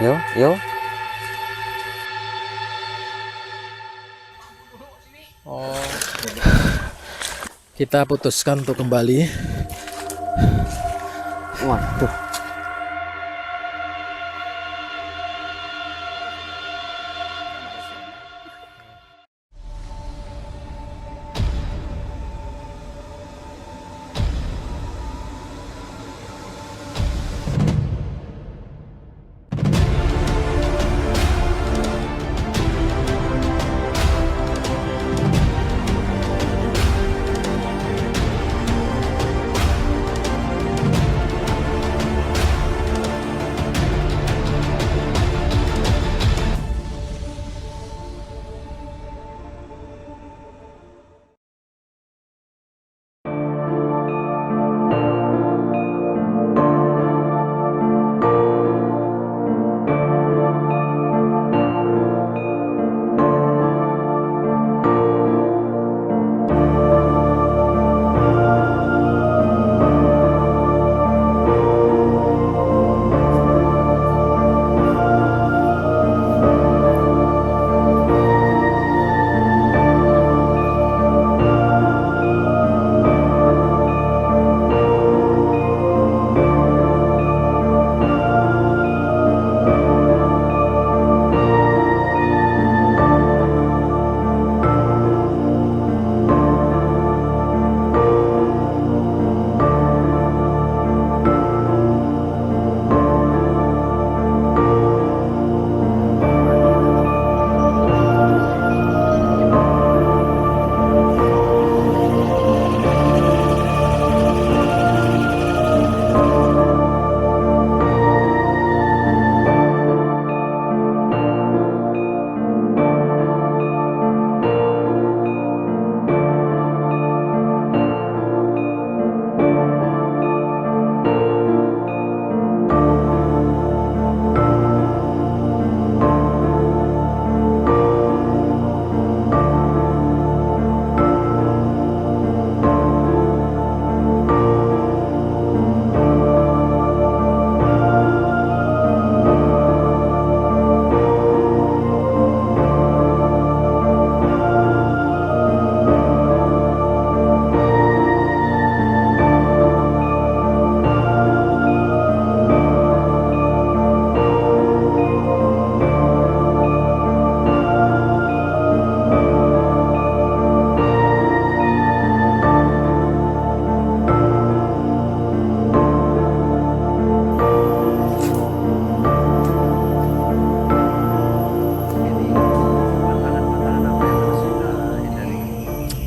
Yuk, yuk. Oh, kita putuskan untuk kembali. Waduh.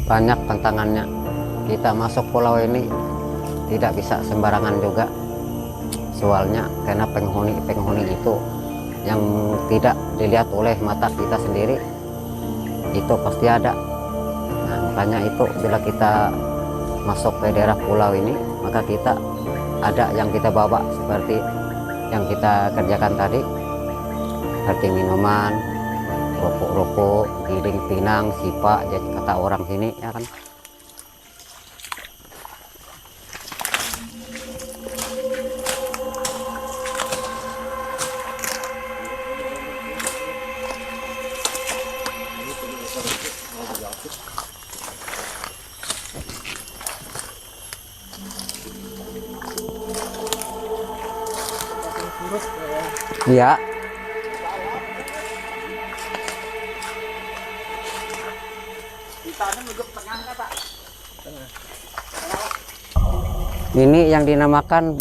Banyak tantangannya. Kita masuk pulau ini tidak bisa sembarangan juga. Soalnya karena penghuni itu yang tidak dilihat oleh mata kita sendiri itu pasti ada. Nah, makanya itu bila kita masuk ke daerah pulau ini, maka kita ada yang kita bawa seperti yang kita kerjakan tadi, seperti minuman, rokok-rokok, giling pinang, sipa, jadi kata orang sini ya kan. Iya. Ini yang dinamakan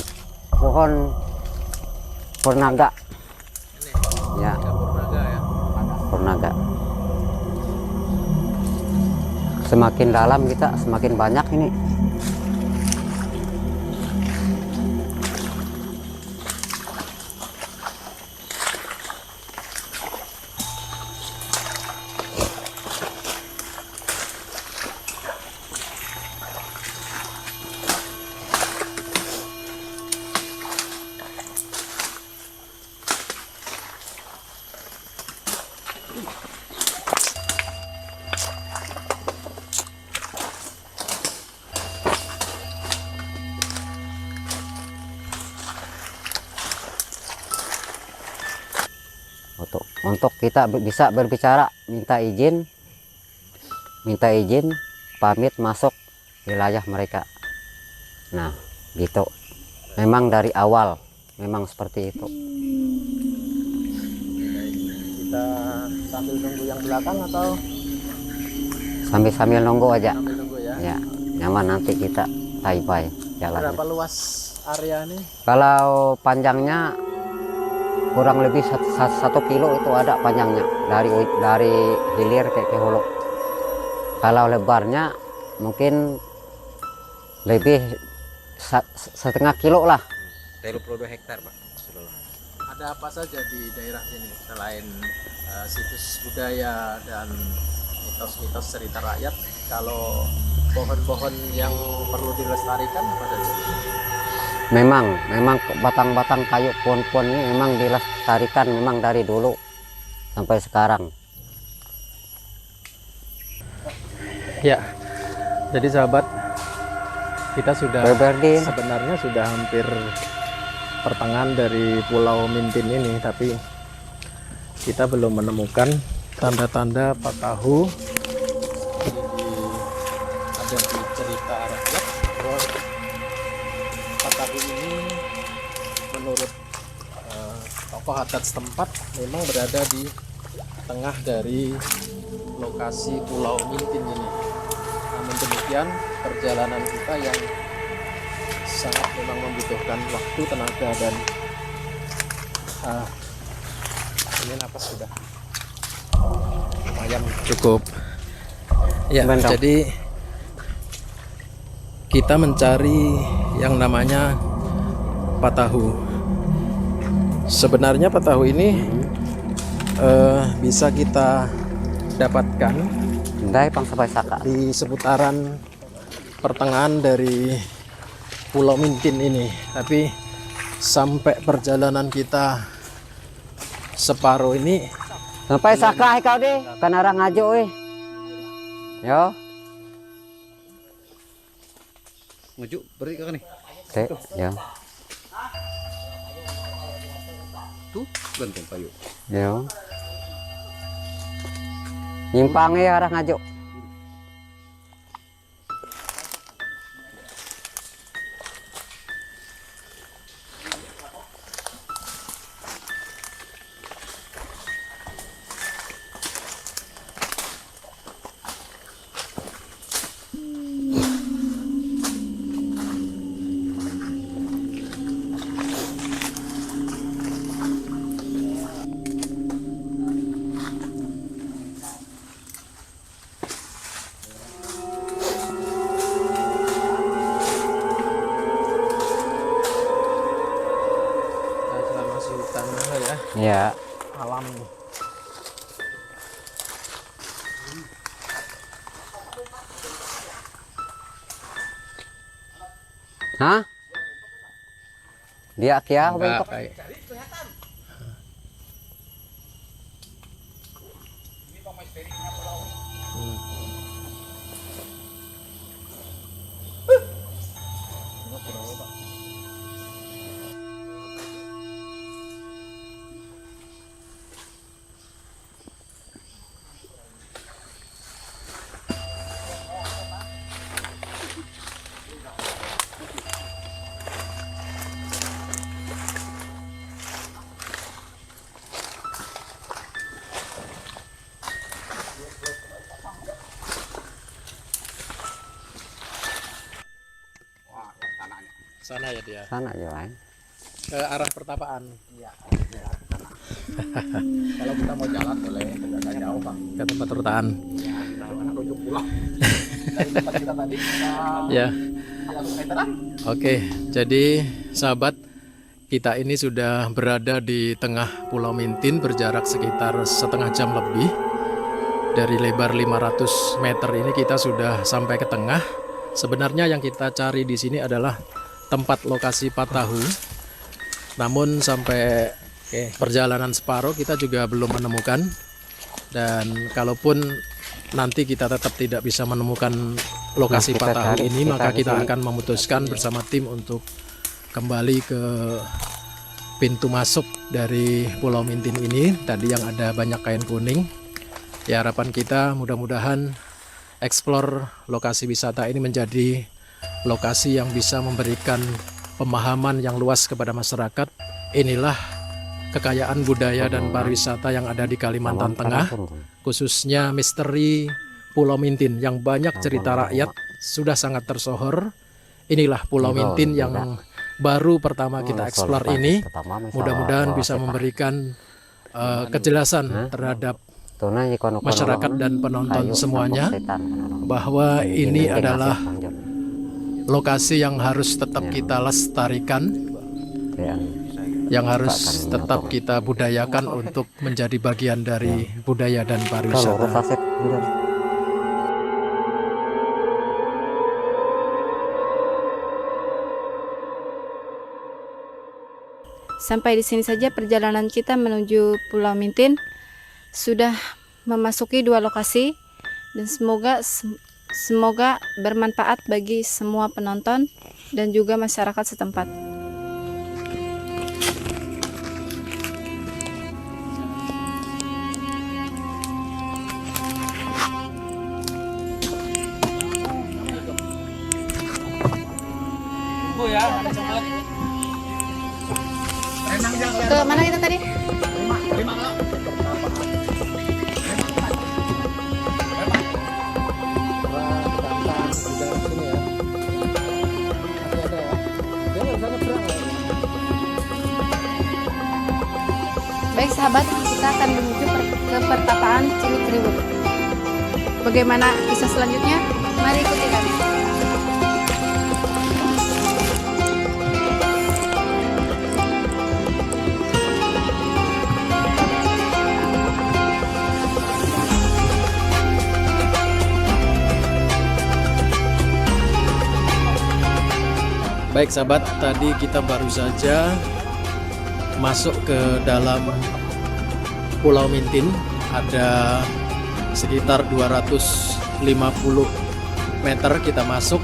pohon purnaga. Ya, purnaga. Semakin dalam kita semakin banyak ini. untuk kita bisa berbicara, minta izin pamit masuk wilayah mereka. Nah gitu, memang dari awal memang seperti itu. Kita sambil nunggu yang belakang atau Sambil nunggu aja sambil nunggu ya? ya, nyaman nanti kita tai-pai jalan. Berapa luas area nih? Kalau panjangnya kurang lebih 1 kilo itu ada panjangnya, dari hilir ke hulu. Kalau lebarnya mungkin lebih setengah kilo lah. 32 hektar Pak. Ada apa saja di daerah sini selain situs budaya dan mitos-mitos cerita rakyat? Kalau pohon-pohon yang perlu dilestarikan apa saja? Memang batang-batang kayu, pohon-pohon ini memang dilestarikan memang dari dulu sampai sekarang. Ya, jadi sahabat, kita sudah Berdin. sebenarnya sudah hampir pertengahan dari Pulau Mintin ini, tapi kita belum menemukan tanda-tanda Patahu. Ada di cerita rakyat bahwa Patahu ini menurut tokoh adat setempat memang berada di tengah dari lokasi Pulau Mintin ini. Namun demikian, perjalanan kita yang sangat memang membutuhkan waktu, tenaga, dan ini napas sudah lumayan cukup ya. Bentar. Jadi kita mencari yang namanya Patahu. Sebenarnya Patahu ini bisa kita dapatkan Dai pang sampai saka. di seputaran pertengahan dari Pulau Mintin ini, tapi sampai perjalanan kita separuh ini Sampai saka kau deh, kan orang ngajo Yo. Maju berarti kan nih. Teh, ya. Tuh ganteng kayu. Yo. Nyimpangnya arah ngajo. masih hutan ya, Ya. alam. Hah? Dia kia Enggak, bentuk. kayak sana ya dia, Sana aja, Bang. ke arah pertapaan. Kalau kita mau jalan boleh, tidak jauh Pak. Ke tempat pertapaan. Rujuk pulang. Dari tempat kita tadi Ya. 100 meteran. Oke, jadi sahabat, kita ini sudah berada di tengah Pulau Mintin, berjarak sekitar setengah jam lebih. Dari lebar 500 meter ini kita sudah sampai ke tengah. Sebenarnya yang kita cari di sini adalah tempat lokasi Patahu. Namun sampai perjalanan separuh kita juga belum menemukan. Dan kalaupun nanti kita tetap tidak bisa menemukan lokasi Nah, kita Patahu cari, ini, kita maka ke kita sini. akan memutuskan bersama tim untuk kembali ke pintu masuk dari Pulau Mintin ini. Tadi yang ada banyak kain kuning. Ya, harapan kita mudah-mudahan eksplor lokasi wisata ini menjadi lokasi yang bisa memberikan pemahaman yang luas kepada masyarakat. Inilah kekayaan budaya dan pariwisata yang ada di Kalimantan Tengah, khususnya misteri Pulau Mintin yang banyak cerita rakyat sudah sangat tersohor. Inilah Pulau Mintin yang baru pertama kita eksplor ini. Mudah-mudahan bisa memberikan kejelasan terhadap masyarakat dan penonton semuanya bahwa ini adalah lokasi yang harus tetap kita lestarikan, yang harus tetap kita budayakan untuk menjadi bagian dari budaya dan pariwisata. Sampai di sini saja perjalanan kita menuju Pulau Mintin. Sudah memasuki 2 lokasi dan semoga bermanfaat bagi semua penonton dan juga masyarakat setempat. Ke mana kita tadi? Baik sahabat, kita akan menuju ke pertapaan Cilikriwut. Bagaimana kisah selanjutnya? Mari ikuti kami. Baik sahabat, tadi kita baru saja masuk ke dalam Pulau Mintin. Ada sekitar 250 meter kita masuk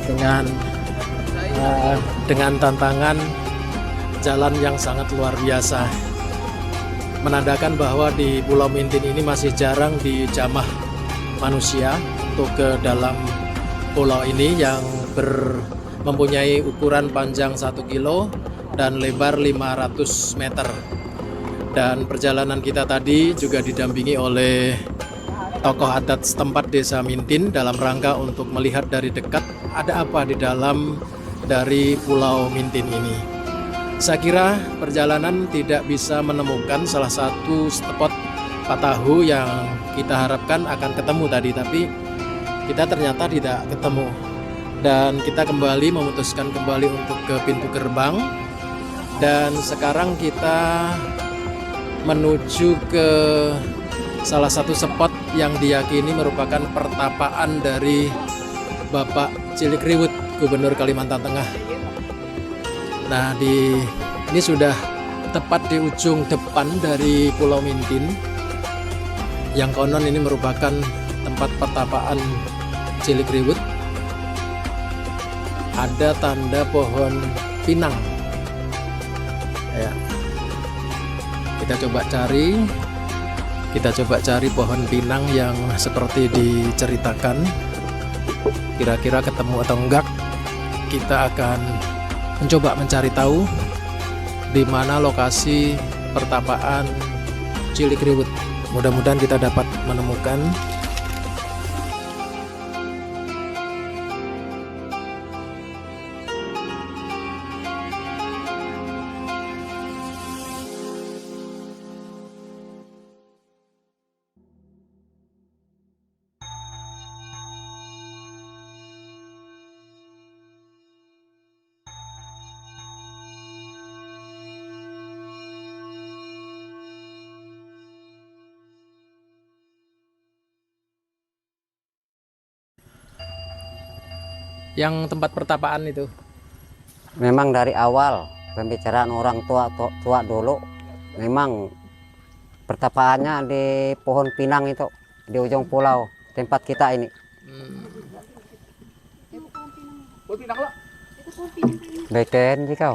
dengan tantangan jalan yang sangat luar biasa, menandakan bahwa di Pulau Mintin ini masih jarang dijamah manusia untuk ke dalam pulau ini yang mempunyai ukuran panjang 1 kilo dan lebar 500 meter. Dan perjalanan kita tadi juga didampingi oleh tokoh adat setempat Desa Mintin dalam rangka untuk melihat dari dekat ada apa di dalam dari Pulau Mintin ini. Saya kira perjalanan tidak bisa menemukan salah satu spot patahu yang kita harapkan akan ketemu tadi, tapi kita ternyata tidak ketemu. Dan kita kembali memutuskan kembali untuk ke pintu gerbang, dan sekarang kita menuju ke salah satu spot yang diyakini merupakan pertapaan dari Bapak Cilikriwut, Gubernur Kalimantan Tengah. Nah, ini sudah tepat di ujung depan dari Pulau Mintin, yang konon ini merupakan tempat pertapaan Cilikriwut. Ada tanda pohon pinang. Ya. Kita coba cari pohon pinang yang seperti diceritakan. Kira-kira ketemu atau enggak? Kita akan mencoba mencari tahu di mana lokasi pertapaan Cilikriwut. Mudah-mudahan kita dapat menemukan. Yang tempat pertapaan itu Memang dari awal pembicaraan orang tua dulu, memang pertapaannya di pohon pinang itu, di ujung pulau tempat kita ini. Beken jika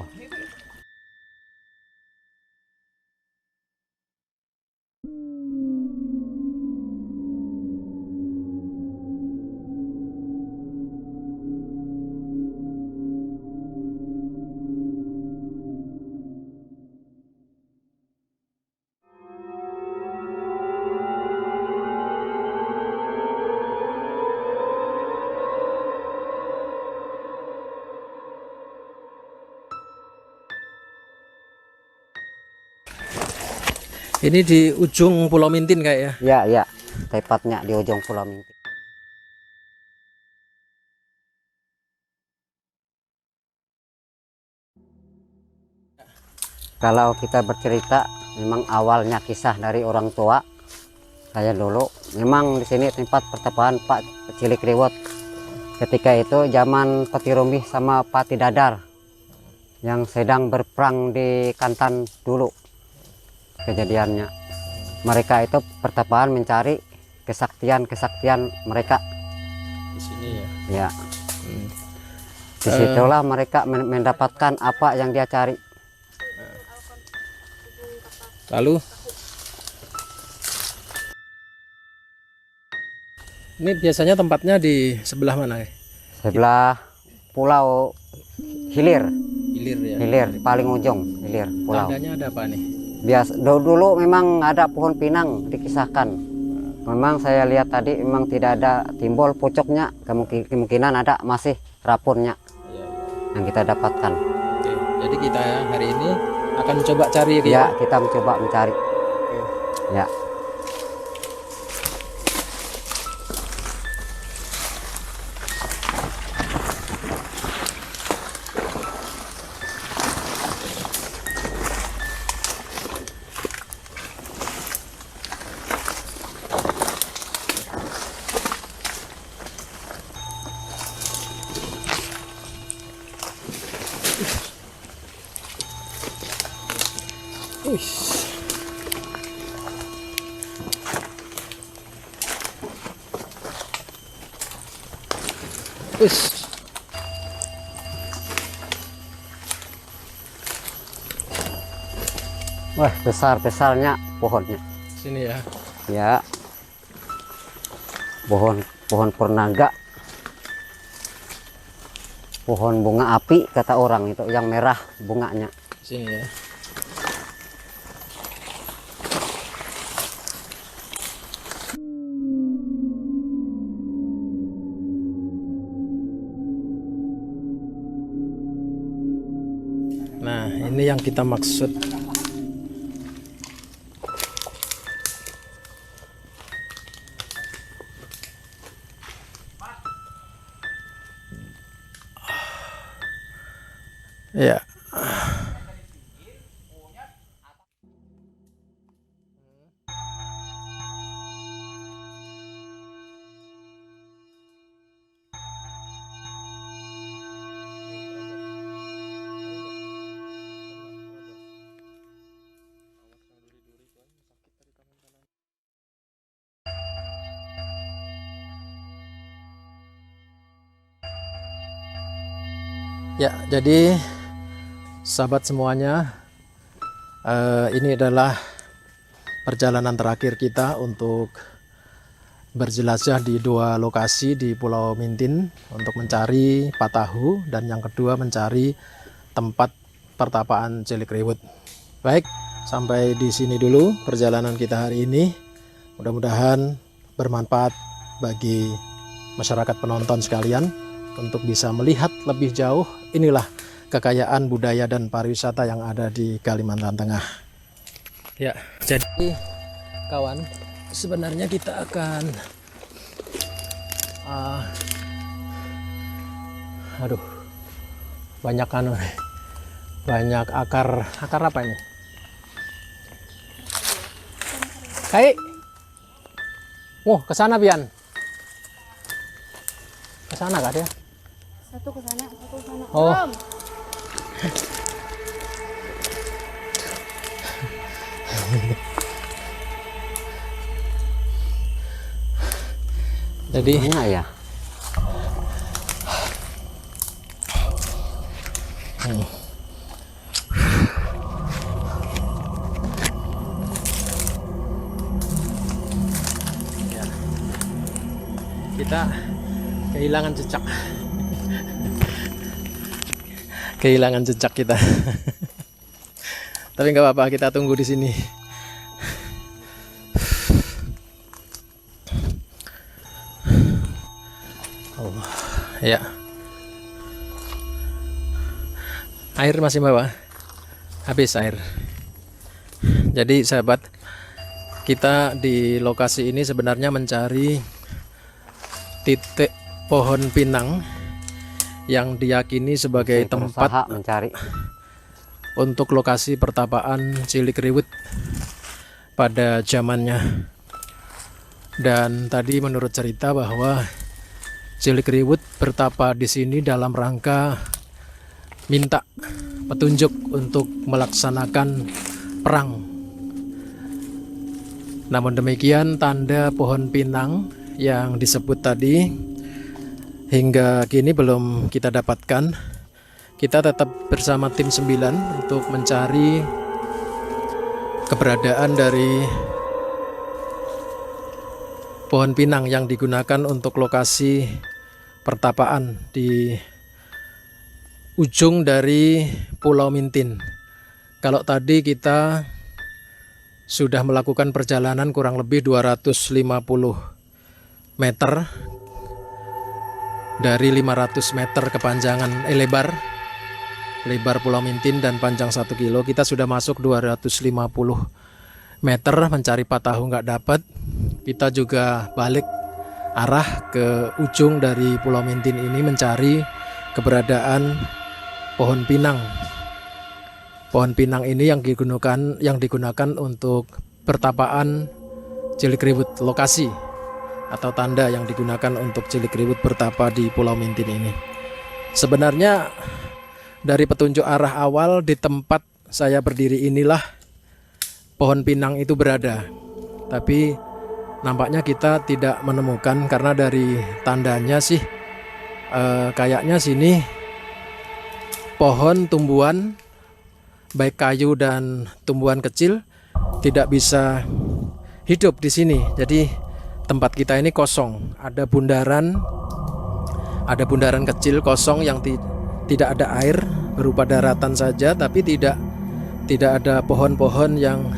Ini di ujung Pulau Mintin kayak ya. Ya, ya, tepatnya di ujung Pulau Mintin. Kalau kita bercerita, memang awalnya kisah dari orang tua saya dulu, memang di sini tempat pertapaan Pak Cilikriwut. Ketika itu zaman Pati Rumbih sama Pati Dadar yang sedang berperang di Kantan dulu kejadiannya. Mereka itu pertapaan mencari kesaktian mereka. Di sini ya. Ya. Disitulah mereka mendapatkan apa yang dia cari. Lalu ini biasanya tempatnya di sebelah mana ya? Sebelah Pulau Hilir, Hilir ya. Hilir paling ujung Hilir pulau. Tandanya ada apa nih? Dulu memang ada pohon pinang dikisahkan. Memang saya lihat tadi memang tidak ada timbul pucuknya, kemungkinan ada masih rapunnya yang kita dapatkan. Oke, jadi kita hari ini akan coba cari Ya, kita mencoba mencari. Ya. Ush. Wah, besar-besarnya pohonnya. Sini ya. Ya. Pohon purnaga. Pohon bunga api kata orang itu, yang merah bunganya. Sini ya. Nah, ini yang kita maksud. Ya. Ya, jadi sahabat semuanya, ini adalah perjalanan terakhir kita untuk berjelajah di dua lokasi di Pulau Mintin untuk mencari Patahu, dan yang kedua mencari tempat pertapaan Cilikriwut. Baik, sampai di sini dulu perjalanan kita hari ini. Mudah-mudahan bermanfaat bagi masyarakat penonton sekalian untuk bisa melihat lebih jauh. Inilah kekayaan budaya dan pariwisata yang ada di Kalimantan Tengah. Ya, jadi kawan, sebenarnya kita akan banyak akar apa ini? Kai, ke sana Bian, ke sana kah dia? Satu ke sana, satu ke sana. Oh. Om. Jadi Banyak ya. kita kehilangan jejak. Kehilangan jejak kita. Tapi nggak apa-apa, kita tunggu di sini. Oh, ya. Air masih bawa. Habis air. Jadi sahabat, Kita di lokasi ini sebenarnya mencari titik pohon pinang yang diyakini sebagai tempat Berusaha mencari. untuk lokasi pertapaan Cilik Riwut pada zamannya. Dan tadi menurut cerita bahwa Cilik Riwut bertapa di sini dalam rangka minta petunjuk untuk melaksanakan perang. Namun demikian, tanda pohon pinang yang disebut tadi hingga kini belum kita dapatkan. Kita tetap bersama tim 9 untuk mencari keberadaan dari pohon pinang yang digunakan untuk lokasi pertapaan di ujung dari Pulau Mintin. Kalau tadi kita sudah melakukan perjalanan kurang lebih 250 meter dari 500 meter kepanjangan lebar Pulau Mintin dan panjang 1 kilo. Kita sudah masuk 250 meter mencari patahu nggak dapat. Kita juga balik arah ke ujung dari Pulau Mintin ini mencari keberadaan pohon pinang. Pohon pinang ini yang digunakan untuk pertapaan Cilik Riwut, lokasi atau tanda yang digunakan untuk Cilik Riwut bertapa di Pulau Mintin ini. Sebenarnya dari petunjuk arah awal di tempat saya berdiri inilah pohon pinang itu berada. Tapi nampaknya kita tidak menemukan karena dari tandanya sih kayaknya sini pohon tumbuhan baik kayu dan tumbuhan kecil tidak bisa hidup di sini. Jadi tempat kita ini kosong. Ada bundaran kecil kosong yang tidak ada air, berupa daratan saja, tapi tidak ada pohon-pohon yang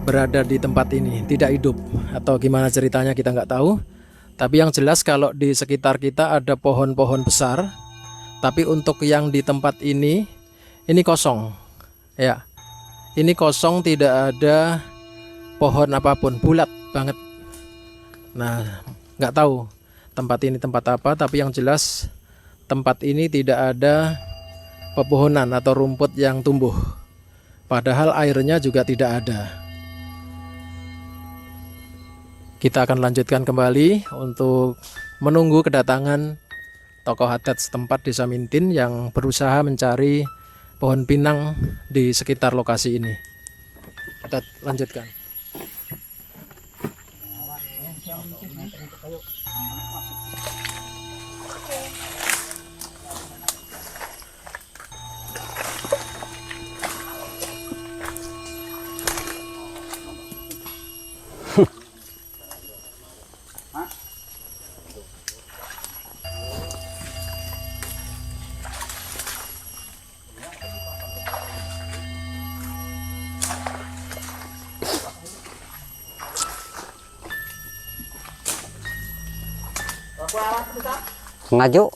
berada di tempat ini, tidak hidup atau gimana ceritanya kita nggak tahu. Tapi yang jelas kalau di sekitar kita ada pohon-pohon besar, tapi untuk yang di tempat ini kosong. Ya, ini kosong, tidak ada pohon apapun, bulat banget. Nah, nggak tahu tempat ini tempat apa, tapi yang jelas tempat ini tidak ada pepohonan atau rumput yang tumbuh. Padahal airnya juga tidak ada. Kita akan lanjutkan kembali untuk menunggu kedatangan tokoh adat setempat Desa Mintin yang berusaha mencari pohon pinang di sekitar lokasi ini. Kita lanjutkan. Maju.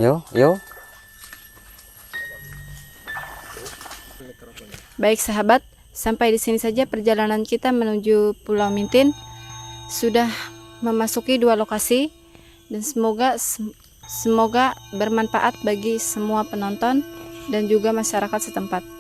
Yo. Baik sahabat, sampai di sini saja perjalanan kita menuju Pulau Mintin. Sudah memasuki 2 lokasi dan semoga bermanfaat bagi semua penonton dan juga masyarakat setempat.